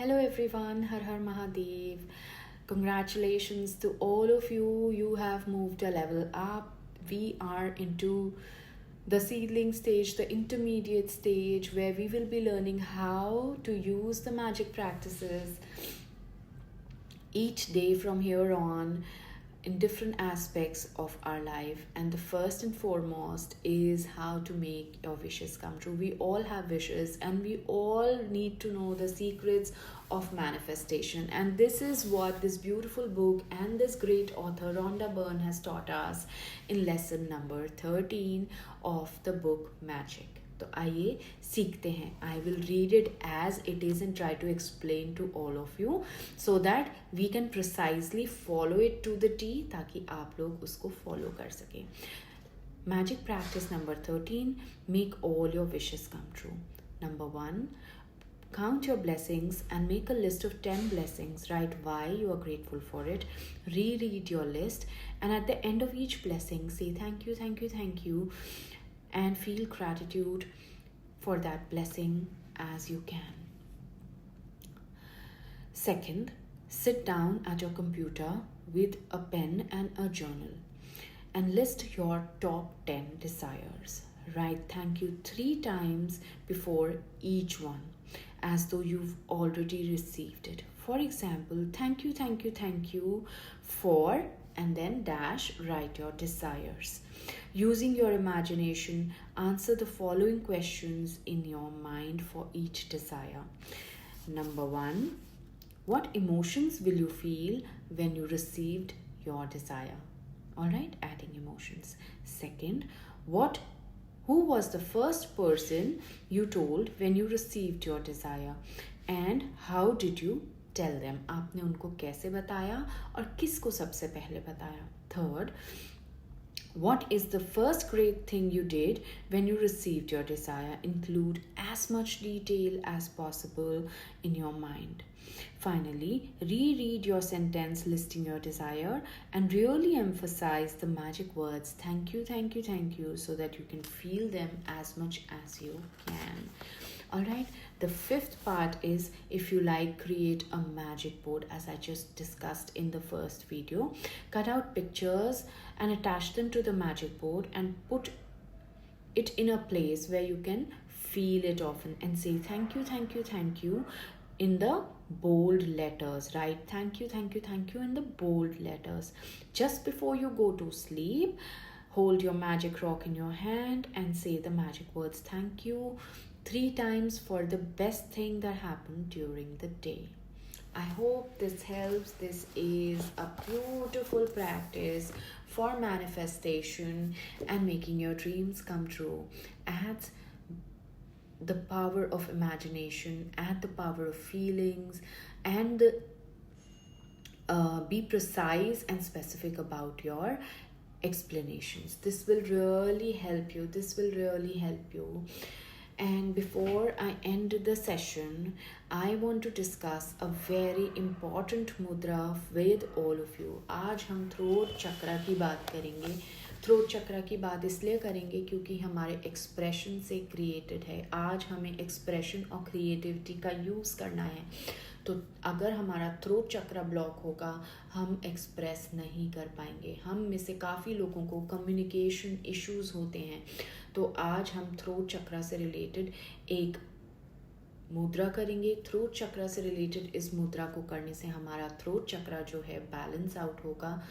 Hello everyone, Har Har Mahadev. Congratulations to all of you. You have moved a level up. We are into the seedling stage, the intermediate stage, where we will be learning how to use the magic practices each day from here on in different aspects of our life. And the first and foremost is how to make your wishes come true. We all have wishes and we all need to know the secrets of manifestation, and this is what this beautiful book and this great author Rhonda Byrne has taught us in lesson number 13 of the book Magic. तो आइए सीखते हैं. I will read it as it is and try to explain to all of you so that we can precisely follow it to the T, ताकि आप लोग उसको follow कर सकें. Magic practice number 13, make all your wishes come true. Number 1, count your blessings and make a list of 10 blessings. Write why you are grateful for it. Reread your list, and at the end of each blessing, say thank you, thank you, thank you, and feel gratitude for that blessing as you can. Second, sit down at your computer with a pen and a journal and list your top 10 desires. Write thank you 3 times before each one, as though you've already received it. For example, thank you, thank you, thank you for, and then dash, write your desires. Using your imagination, answer the following questions in your mind for each desire. Number 1, what emotions will you feel when you received your desire? All right, adding emotions. Second, who was the first person you told when you received your desire, and how did you tell them? आपने उनको कैसे बताया और किसको सबसे पहले बताया? Third, what is the first great thing you did when you received your desire? Include as much detail as possible in your mind. Finally, reread your sentence listing your desire and really emphasize the magic words thank you, thank you, thank you, so that you can feel them as much as you can. Alright, the fifth part is, if you like, create a magic board, as I just discussed in the first video. Cut out pictures and attach them to the magic board and put it in a place where you can feel it often, and say thank you, thank you, thank you in the bold letters. Right, thank you, thank you, thank you in the bold letters. Just before you go to sleep, hold your magic rock in your hand and say the magic words thank you 3 times for the best thing that happened during the day. I hope this helps. This is a beautiful practice for manifestation and making your dreams come true. Adds the power of imagination, add the power of feelings, and be precise and specific about your explanations. This will really help you. And before I end the session, I want to discuss a very important mudra with all of you. आज हम throat चक्रा की बात करेंगे. Throat चक्रा की बात इसलिए करेंगे क्योंकि हमारे एक्सप्रेशन से क्रिएटेड है. आज हमें एक्सप्रेशन और क्रिएटिविटी का यूज़ करना है. तो अगर हमारा थ्रोट चक्रा ब्लॉक होगा, हम एक्सप्रेस नहीं कर पाएंगे. हम में से काफ़ी लोगों को कम्युनिकेशन इश्यूज़ होते हैं. तो आज हम थ्रोट चक्रा से रिलेटेड एक मुद्रा करेंगे. थ्रोट चक्रा से रिलेटेड इस मुद्रा को करने से हमारा थ्रोट चक्रा जो है बैलेंस आउट होगा.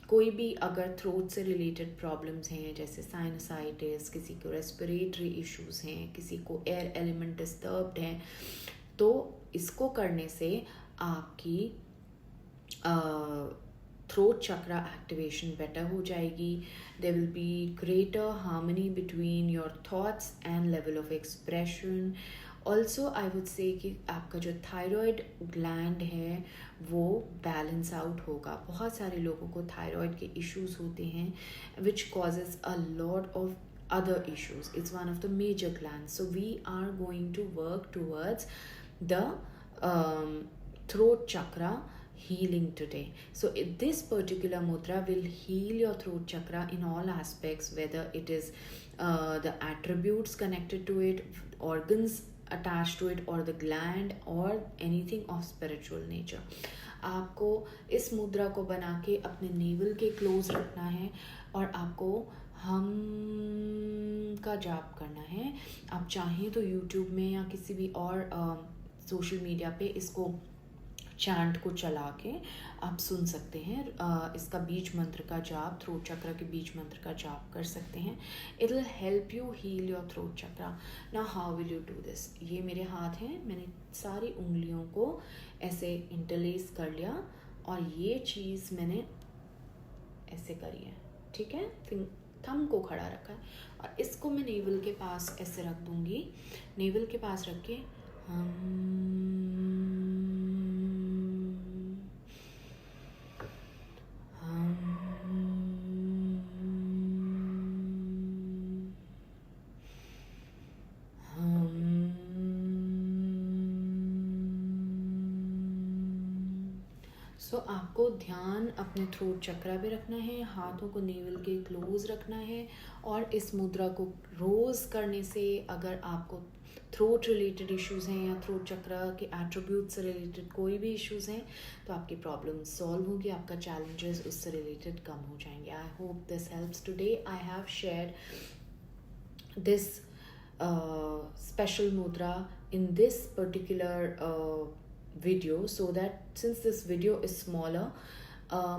कोई भी अगर थ्रोट से रिलेटेड प्रॉब्लम्स हैं, जैसे साइनसाइटिस, किसी को रेस्पिरेटरी इश्यूज हैं, किसी को एयर एलिमेंट डिस्टर्ब्ड हैं, तो इसको करने से आपकी थ्रोट चक्रा एक्टिवेशन बेटर हो जाएगी. There will be greater harmony between your thoughts and level of expression. Also I would say कि आपका जो थायराइड ग्लैंड है वो बैलेंस आउट होगा. बहुत सारे लोगों को थायराइड के इश्यूज होते हैं which causes a lot of other issues. It's one of the major glands. So we are going to work towards the throat chakra healing today. So this particular mudra will heal your throat chakra in all aspects, whether it is the attributes connected to it, organs attached to it, or the gland, or anything of spiritual nature. आपको इस मुद्रा को बना के अपने naval के close रखना है और आपको हम का जाप करना है. आप चाहें तो यूट्यूब में या किसी भी और सोशल मीडिया पे इसको चैंट को चला के आप सुन सकते हैं. इसका बीज मंत्र का जाप, थ्रोट चक्र के बीज मंत्र का जाप कर सकते हैं. It will help you heal your throat chakra. Now how will you do this? ये मेरे हाथ हैं, मैंने सारी उंगलियों को ऐसे इंटरलेस कर लिया और ये चीज़ मैंने ऐसे करी है, ठीक है. थंब को खड़ा रखा है और इसको मैं नेवल के पास ऐसे रख दूंगी. नेवल के पास रख के सो आपको ध्यान अपने थ्रोट चक्रा पे रखना है, हाथों को नेवल के क्लोज रखना है और इस मुद्रा को रोज़ करने से अगर आपको थ्रोट रिलेटेड इश्यूज़ हैं या थ्रोट चक्रा के एट्रीब्यूट से रिलेटेड कोई भी इश्यूज़ हैं तो आपकी प्रॉब्लम सॉल्व होगी, आपका चैलेंजेस उससे रिलेटेड कम हो जाएंगे. I hope this helps today. I have shared this special mudra in this particular video so that since this video is smaller,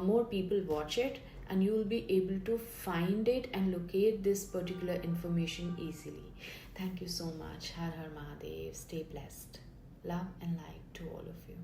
more people watch it and you will be able to find it and locate this particular information easily. Thank you so much. Har Har Mahadev. Stay blessed. Love and light to all of you.